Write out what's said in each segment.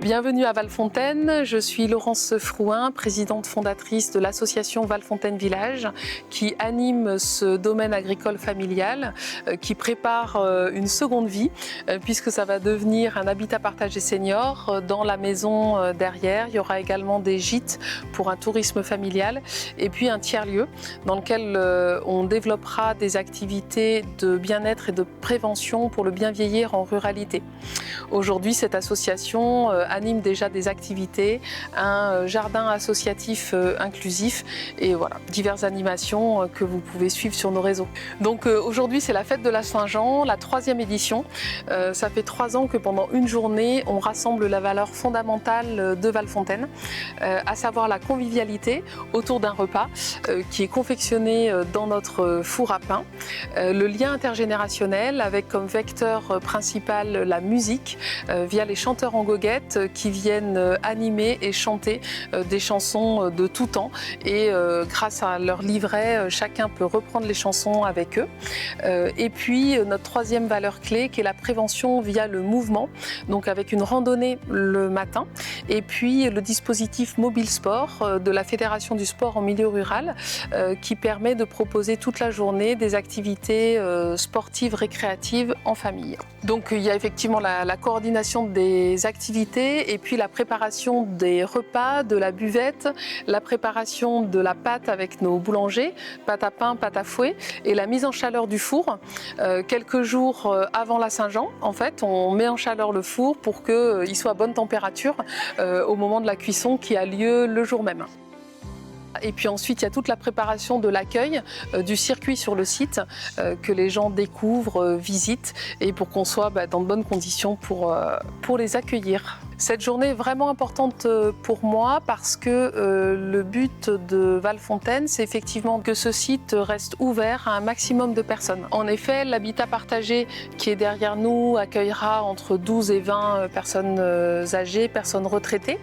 Bienvenue à Valfontaine, je suis Laurence Frouin, présidente fondatrice de l'association Valfontaine Village qui anime ce domaine agricole familial qui prépare une seconde vie puisque ça va devenir un habitat partagé senior dans la maison derrière. Il y aura également des gîtes pour un tourisme familial et puis un tiers-lieu dans lequel on développera des activités de bien-être et de prévention pour le bien vieillir en ruralité. Aujourd'hui, cette association anime déjà des activités, un jardin associatif inclusif et voilà, diverses animations que vous pouvez suivre sur nos réseaux. Donc aujourd'hui, c'est la fête de la Saint-Jean, la 3e édition. Ça fait 3 ans que pendant une journée, on rassemble la valeur fondamentale de Valfontaine, à savoir la convivialité autour d'un repas qui est confectionné dans notre four à pain, le lien intergénérationnel avec comme vecteur principal la musique via les chanteurs en goguette qui viennent animer et chanter des chansons de tout temps et grâce à leur livret, chacun peut reprendre les chansons avec eux. Et puis notre 3e valeur clé qui est la prévention via le mouvement, donc avec une randonnée le matin et puis le dispositif Mobile Sport de la Fédération du sport en milieu rural qui permet de proposer toute la journée des activités sportives récréatives en famille. Donc il y a effectivement la coordination des activités et puis la préparation des repas, de la buvette, la préparation de la pâte avec nos boulangers, pâte à pain, pâte à fouet et la mise en chaleur du four. Quelques jours avant la Saint-Jean, en fait, on met en chaleur le four pour qu'il soit à bonne température au moment de la cuisson qui a lieu le jour même. Et puis ensuite, il y a toute la préparation de l'accueil, du circuit sur le site, que les gens découvrent, visitent, et pour qu'on soit dans de bonnes conditions pour les accueillir. Cette journée est vraiment importante pour moi parce que le but de Valfontaine, c'est effectivement que ce site reste ouvert à un maximum de personnes. En effet, l'habitat partagé qui est derrière nous accueillera entre 12 et 20 personnes âgées, personnes retraitées.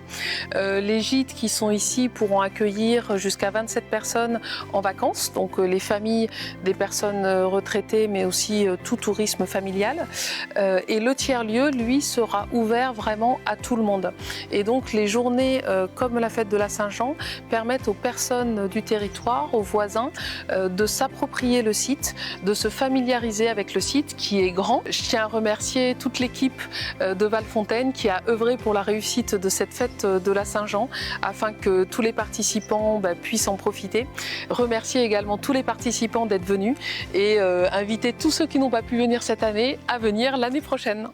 Les gîtes qui sont ici pourront accueillir jusqu'à 27 personnes en vacances, donc les familles des personnes retraitées, mais aussi tout tourisme familial. Et le tiers-lieu, lui, sera ouvert vraiment à tout le monde. Et donc les journées comme la fête de la Saint-Jean permettent aux personnes du territoire, aux voisins, de s'approprier le site, de se familiariser avec le site qui est grand. Je tiens à remercier toute l'équipe de Valfontaine qui a œuvré pour la réussite de cette fête de la Saint-Jean afin que tous les participants puissent en profiter. Remercier également tous les participants d'être venus et inviter tous ceux qui n'ont pas pu venir cette année à venir l'année prochaine.